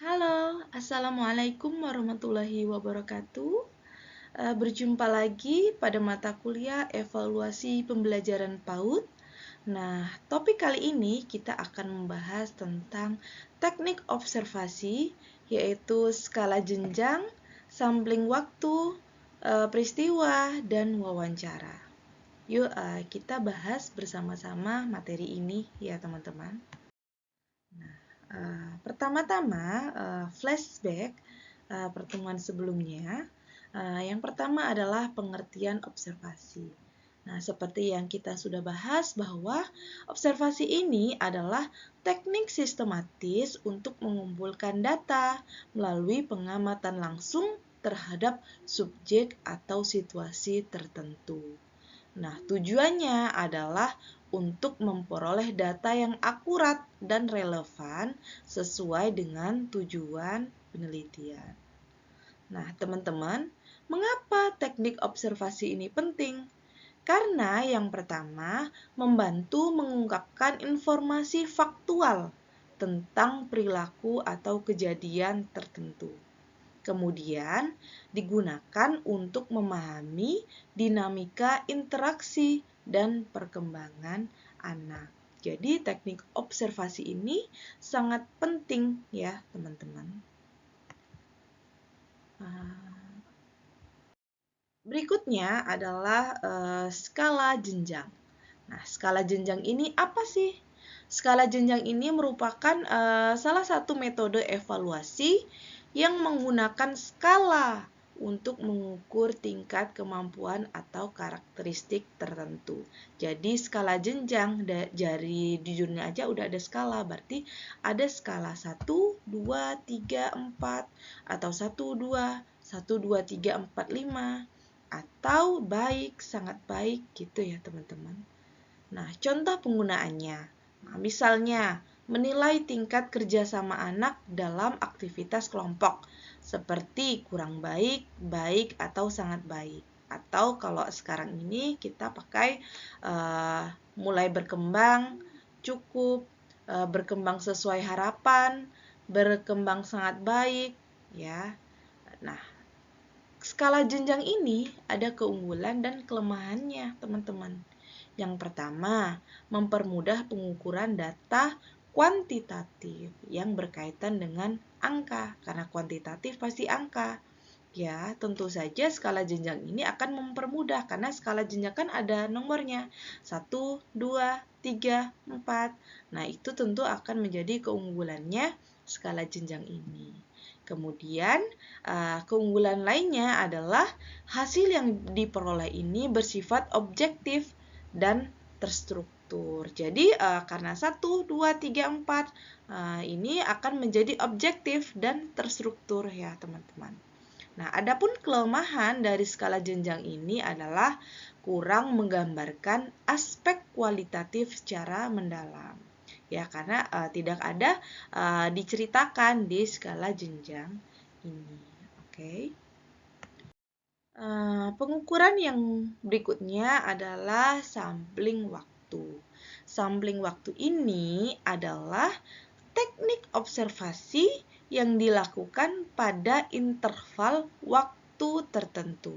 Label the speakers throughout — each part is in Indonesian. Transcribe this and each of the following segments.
Speaker 1: Halo, Assalamualaikum warahmatullahi wabarakatuh. Berjumpa lagi pada mata kuliah evaluasi pembelajaran PAUD. Nah, topik kali ini kita akan membahas tentang teknik observasi, yaitu skala jenjang, sampling waktu, peristiwa, dan wawancara. Yuk, kita bahas bersama-sama materi ini ya teman-teman. Pertama-tama, flashback pertemuan sebelumnya. Yang pertama adalah pengertian observasi. Nah, seperti yang kita sudah bahas bahwa observasi ini adalah teknik sistematis untuk mengumpulkan data melalui pengamatan langsung terhadap subjek atau situasi tertentu. Nah, tujuannya adalah untuk memperoleh data yang akurat dan relevan sesuai dengan tujuan penelitian. Nah, teman-teman, mengapa teknik observasi ini penting? Karena yang pertama, membantu mengungkapkan informasi faktual tentang perilaku atau kejadian tertentu. Kemudian digunakan untuk memahami dinamika interaksi dan perkembangan anak. Jadi teknik observasi ini sangat penting ya teman-teman. Berikutnya adalah skala jenjang. Nah, skala jenjang ini apa sih? Skala jenjang ini merupakan salah satu metode evaluasi yang menggunakan skala untuk mengukur tingkat kemampuan atau karakteristik tertentu. Jadi skala jenjang dari judulnya aja udah ada skala, berarti ada skala 1, 2, 3, 4 atau 1, 2, 1, 2, 3, 4, 5 atau baik, sangat baik gitu ya teman-teman. Nah, contoh penggunaannya. Nah, misalnya, menilai tingkat kerjasama anak dalam aktivitas kelompok, seperti kurang baik, baik, atau sangat baik. Atau kalau sekarang ini kita pakai mulai berkembang, cukup, berkembang sesuai harapan, berkembang sangat baik, ya. Nah, skala jenjang ini ada keunggulan dan kelemahannya, teman-teman. Yang pertama, mempermudah pengukuran data kuantitatif yang berkaitan dengan angka, karena kuantitatif pasti angka. Ya, tentu saja skala jenjang ini akan mempermudah karena skala jenjang kan ada nomornya. 1, 2, 3, 4. Nah, itu tentu akan menjadi keunggulannya skala jenjang ini. Kemudian, keunggulan lainnya adalah hasil yang diperoleh ini bersifat objektif dan terstruktur. Jadi, karena 1, 2, 3, 4 ini akan menjadi objektif dan terstruktur ya, teman-teman. Nah, adapun kelemahan dari skala jenjang ini adalah kurang menggambarkan aspek kualitatif secara mendalam. Ya, karena tidak ada diceritakan di skala jenjang ini. Oke. Pengukuran yang berikutnya adalah sampling waktu. Sampling waktu ini adalah teknik observasi yang dilakukan pada interval waktu tertentu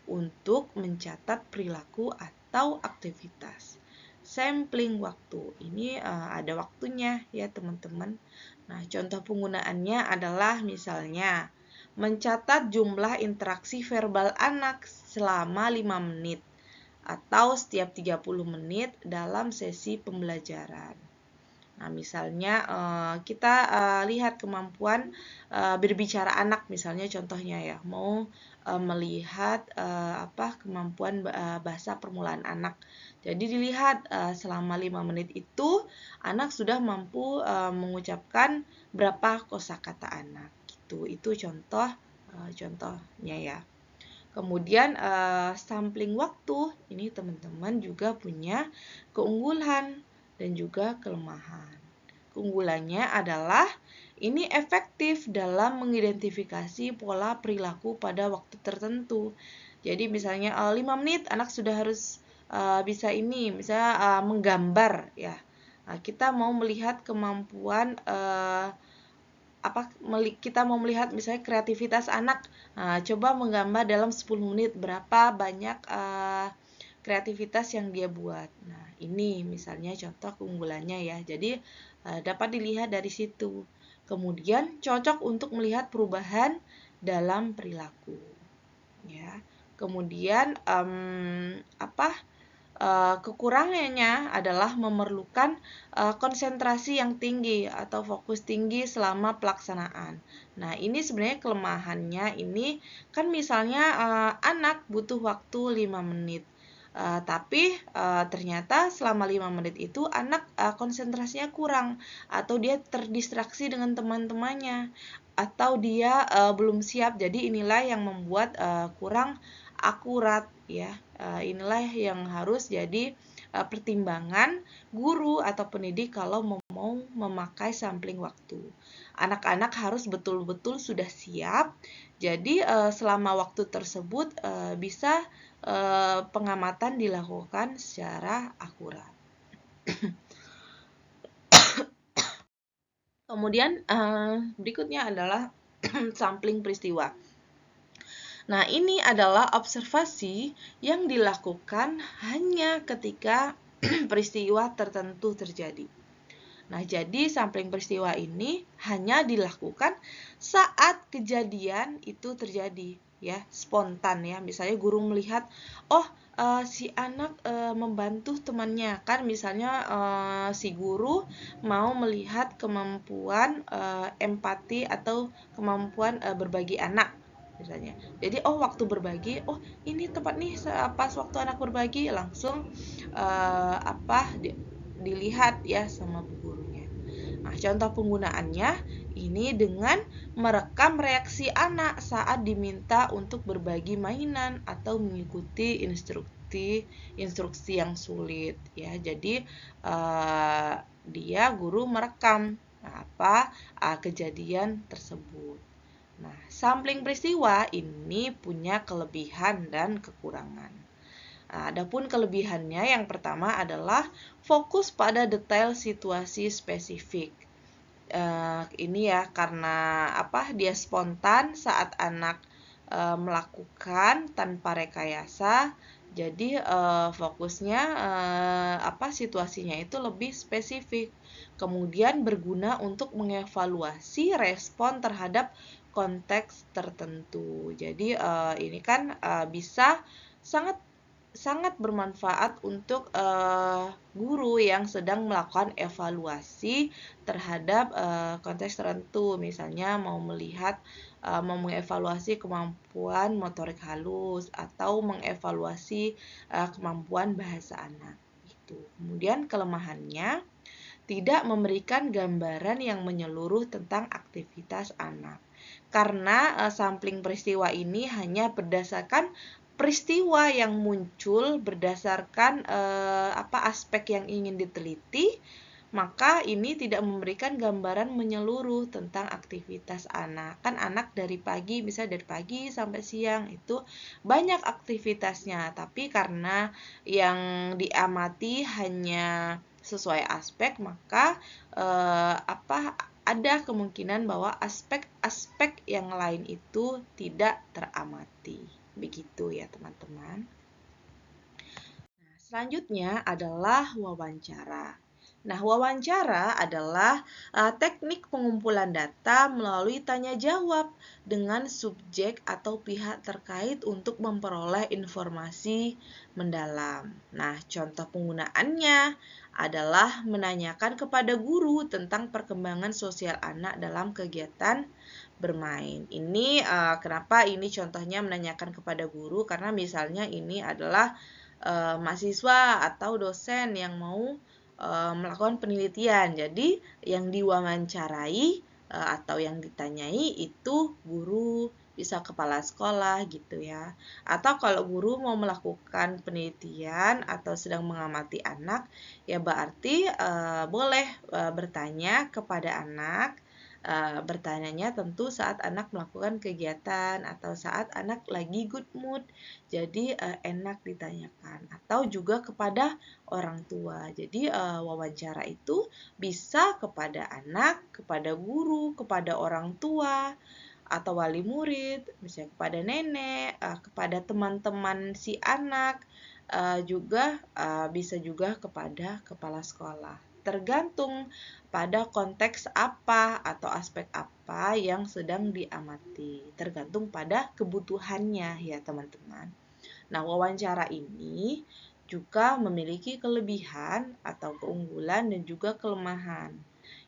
Speaker 1: untuk mencatat perilaku atau aktivitas. Sampling waktu ini ada waktunya ya teman-teman. Nah, contoh penggunaannya adalah misalnya mencatat jumlah interaksi verbal anak selama 5 menit atau setiap 30 menit dalam sesi pembelajaran. Nah, misalnya kita lihat kemampuan berbicara anak, misalnya contohnya ya, mau melihat kemampuan bahasa permulaan anak. Jadi dilihat selama 5 menit itu anak sudah mampu mengucapkan berapa kosakata anak. Gitu. Itu contohnya ya. Kemudian sampling waktu, ini teman-teman juga punya keunggulan dan juga kelemahan. Keunggulannya adalah ini efektif dalam mengidentifikasi pola perilaku pada waktu tertentu. Jadi misalnya 5 menit anak sudah harus bisa ini, misalnya menggambar ya. Nah, kita mau melihat kemampuan kita mau melihat misalnya kreativitas anak, coba menggambar dalam 10 menit berapa banyak kreativitas yang dia buat. Nah, ini misalnya contoh keunggulannya ya. Jadi dapat dilihat dari situ. Kemudian cocok untuk melihat perubahan dalam perilaku. Ya. Kemudian kekurangannya adalah memerlukan konsentrasi yang tinggi atau fokus tinggi selama pelaksanaan. Nah, ini sebenarnya kelemahannya ini kan misalnya anak butuh waktu 5 menit. Tapi ternyata selama 5 menit itu anak konsentrasinya kurang atau dia terdistraksi dengan teman-temannya atau dia belum siap. Jadi inilah yang membuat kurang akurat ya. Inilah yang harus jadi pertimbangan guru atau pendidik kalau mau memakai sampling waktu. Anak-anak harus betul-betul sudah siap. Jadi selama waktu tersebut bisa pengamatan dilakukan secara akurat. Kemudian berikutnya adalah sampling peristiwa. Nah, ini adalah observasi yang dilakukan hanya ketika peristiwa tertentu terjadi. Nah, jadi sampling peristiwa ini hanya dilakukan saat kejadian itu terjadi, ya, spontan ya. Misalnya guru melihat, si anak membantu temannya, kan misalnya si guru mau melihat kemampuan empati atau kemampuan berbagi anak misalnya. Jadi waktu berbagi, ini tepat nih pas waktu anak berbagi langsung dilihat ya sama bu gurunya. Nah, contoh penggunaannya ini dengan merekam reaksi anak saat diminta untuk berbagi mainan atau mengikuti instruksi yang sulit ya. Jadi dia guru merekam kejadian tersebut. Nah, sampling peristiwa ini punya kelebihan dan kekurangan. Nah, adapun kelebihannya yang pertama adalah fokus pada detail situasi spesifik. Ini ya karena dia spontan saat anak melakukan tanpa rekayasa. Jadi fokusnya situasinya itu lebih spesifik. Kemudian berguna untuk mengevaluasi respon terhadap konteks tertentu. Jadi ini kan bisa sangat bermanfaat untuk guru yang sedang melakukan evaluasi terhadap konteks tertentu. Misalnya mau mengevaluasi kemampuan motorik halus atau mengevaluasi kemampuan bahasa anak. Gitu. Kemudian kelemahannya tidak memberikan gambaran yang menyeluruh tentang aktivitas anak. Karena sampling peristiwa ini hanya berdasarkan peristiwa yang muncul berdasarkan aspek yang ingin diteliti, maka ini tidak memberikan gambaran menyeluruh tentang aktivitas anak. Kan anak dari pagi sampai siang itu banyak aktivitasnya, tapi karena yang diamati hanya sesuai aspek, maka ada kemungkinan bahwa aspek-aspek yang lain itu tidak teramati. Begitu ya teman-teman. Nah, selanjutnya adalah wawancara. Nah, wawancara adalah teknik pengumpulan data melalui tanya jawab dengan subjek atau pihak terkait untuk memperoleh informasi mendalam. Nah, contoh penggunaannya adalah menanyakan kepada guru tentang perkembangan sosial anak dalam kegiatan bermain. Ini kenapa ini contohnya menanyakan kepada guru, karena misalnya ini adalah mahasiswa atau dosen yang mau melakukan penelitian. Jadi yang diwawancarai atau yang ditanyai itu guru, bisa kepala sekolah gitu ya. Atau kalau guru mau melakukan penelitian atau sedang mengamati anak, ya berarti boleh bertanya kepada anak Bertanyanya tentu saat anak melakukan kegiatan atau saat anak lagi good mood, jadi enak ditanyakan. Atau juga kepada orang tua. Jadi wawancara itu bisa kepada anak, kepada guru, kepada orang tua, atau wali murid, misalnya kepada nenek, kepada teman-teman si anak, juga bisa juga kepada kepala sekolah. Tergantung pada konteks apa atau aspek apa yang sedang diamati. Tergantung pada kebutuhannya ya teman-teman. Nah, wawancara ini juga memiliki kelebihan atau keunggulan dan juga kelemahan.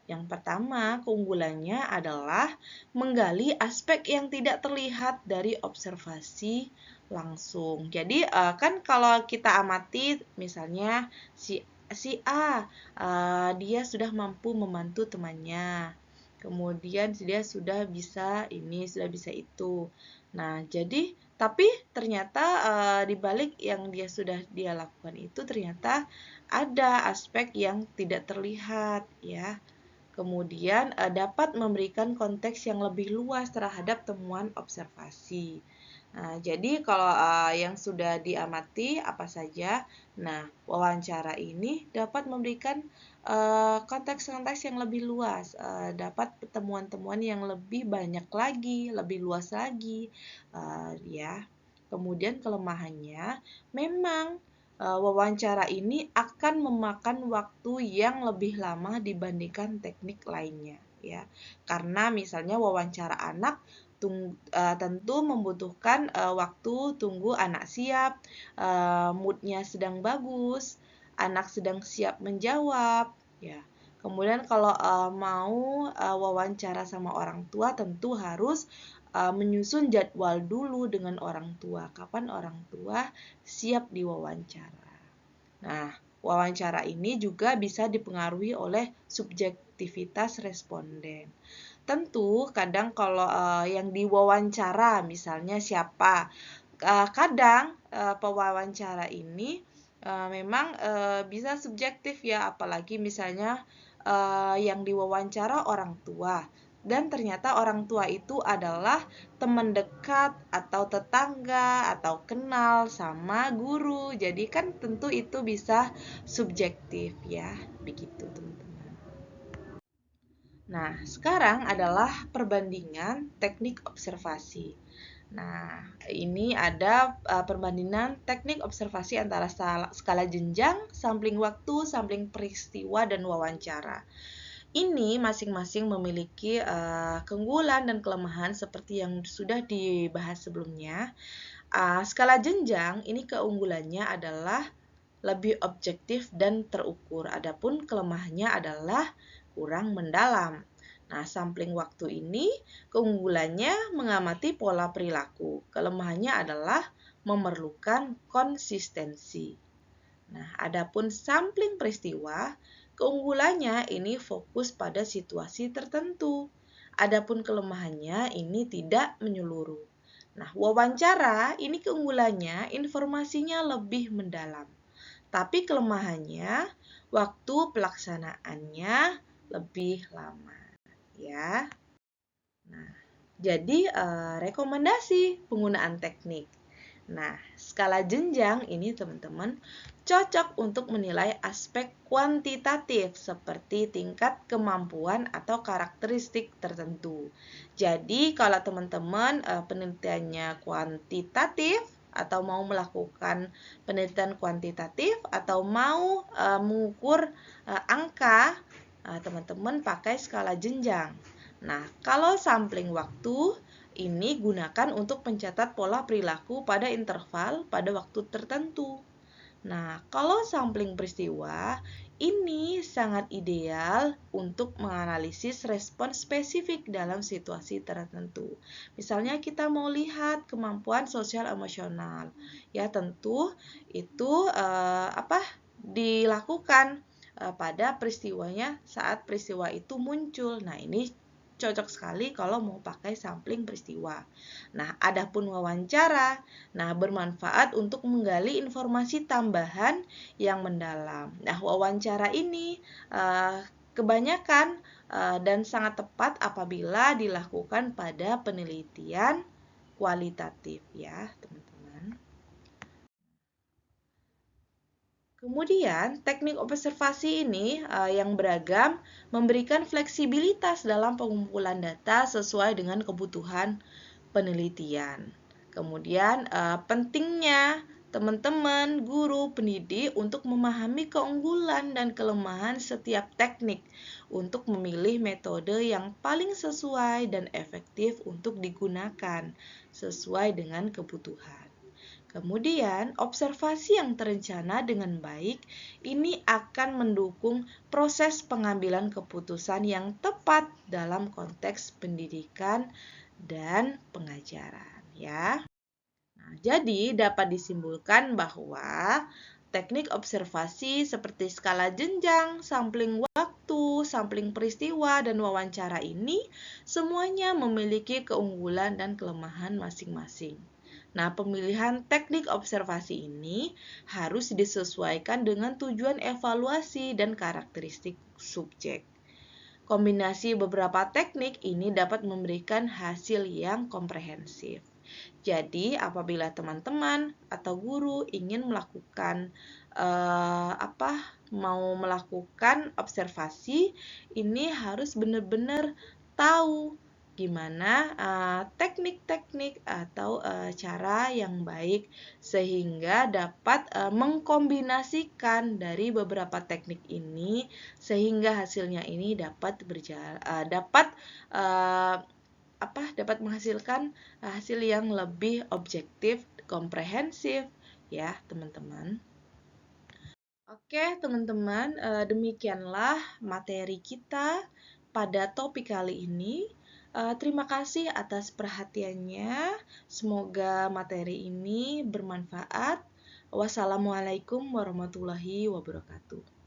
Speaker 1: Yang pertama, keunggulannya adalah menggali aspek yang tidak terlihat dari observasi langsung. Jadi, kan kalau kita amati misalnya si A, dia sudah mampu membantu temannya. Kemudian dia sudah bisa ini, sudah bisa itu. Nah, jadi tapi ternyata di balik yang dia lakukan itu ternyata ada aspek yang tidak terlihat ya. Kemudian dapat memberikan konteks yang lebih luas terhadap temuan observasi. Nah, jadi kalau yang sudah diamati apa saja, nah wawancara ini dapat memberikan konteks-konteks yang lebih luas, dapat temuan-temuan yang lebih banyak lagi, lebih luas lagi, ya. Kemudian kelemahannya, memang wawancara ini akan memakan waktu yang lebih lama dibandingkan teknik lainnya, ya. Karena misalnya wawancara anak tentu membutuhkan waktu tunggu anak siap, moodnya sedang bagus, anak sedang siap menjawab, ya. Kemudian kalau mau wawancara sama orang tua tentu harus menyusun jadwal dulu dengan orang tua, kapan orang tua siap diwawancara. Nah, wawancara ini juga bisa dipengaruhi oleh subjektivitas responden. Tentu kadang kalau yang diwawancara misalnya siapa, kadang pewawancara ini memang bisa subjektif ya, apalagi misalnya yang diwawancara orang tua dan ternyata orang tua itu adalah teman dekat atau tetangga atau kenal sama guru. Jadi kan tentu itu bisa subjektif ya, begitu teman-teman. Nah, sekarang adalah perbandingan teknik observasi. Nah, ini ada perbandingan teknik observasi antara skala jenjang, sampling waktu, sampling peristiwa, dan wawancara. Ini masing-masing memiliki keunggulan dan kelemahan seperti yang sudah dibahas sebelumnya. Skala jenjang ini keunggulannya adalah lebih objektif dan terukur. Adapun kelemahannya adalah kurang mendalam. Nah, sampling waktu ini keunggulannya mengamati pola perilaku. Kelemahannya adalah memerlukan konsistensi. Nah, adapun sampling peristiwa, keunggulannya ini fokus pada situasi tertentu. Adapun kelemahannya ini tidak menyeluruh. Nah, wawancara ini keunggulannya informasinya lebih mendalam. Tapi kelemahannya waktu pelaksanaannya lebih lama, ya. Nah, jadi rekomendasi penggunaan teknik. Nah, skala jenjang ini teman-teman cocok untuk menilai aspek kuantitatif seperti tingkat kemampuan atau karakteristik tertentu. Jadi, kalau teman-teman penelitiannya kuantitatif atau mau melakukan penelitian kuantitatif atau mau mengukur angka, teman-teman pakai skala jenjang. Nah, kalau sampling waktu ini gunakan untuk mencatat pola perilaku pada interval pada waktu tertentu. Nah, kalau sampling peristiwa ini sangat ideal untuk menganalisis respon spesifik dalam situasi tertentu. Misalnya kita mau lihat kemampuan sosial emosional, ya tentu itu dilakukan pada peristiwanya saat peristiwa itu muncul. Nah, ini cocok sekali kalau mau pakai sampling peristiwa. Nah, adapun wawancara, bermanfaat untuk menggali informasi tambahan yang mendalam. Nah, wawancara ini kebanyakan dan sangat tepat apabila dilakukan pada penelitian kualitatif ya, teman-teman. Kemudian, teknik observasi ini yang beragam memberikan fleksibilitas dalam pengumpulan data sesuai dengan kebutuhan penelitian. Kemudian, pentingnya teman-teman, guru, pendidik untuk memahami keunggulan dan kelemahan setiap teknik untuk memilih metode yang paling sesuai dan efektif untuk digunakan sesuai dengan kebutuhan. Kemudian, observasi yang terencana dengan baik ini akan mendukung proses pengambilan keputusan yang tepat dalam konteks pendidikan dan pengajaran, ya. Nah, jadi dapat disimpulkan bahwa teknik observasi seperti skala jenjang, sampling waktu, sampling peristiwa, dan wawancara ini semuanya memiliki keunggulan dan kelemahan masing-masing. Nah, pemilihan teknik observasi ini harus disesuaikan dengan tujuan evaluasi dan karakteristik subjek. Kombinasi beberapa teknik ini dapat memberikan hasil yang komprehensif. Jadi, apabila teman-teman atau guru ingin melakukan mau melakukan observasi, ini harus benar-benar tahu gimana teknik-teknik atau cara yang baik sehingga dapat mengkombinasikan dari beberapa teknik ini sehingga hasilnya ini dapat dapat menghasilkan hasil yang lebih objektif, komprehensif ya, teman-teman. Oke, teman-teman, demikianlah materi kita pada topik kali ini. Terima kasih atas perhatiannya. Semoga materi ini bermanfaat. Wassalamualaikum warahmatullahi wabarakatuh.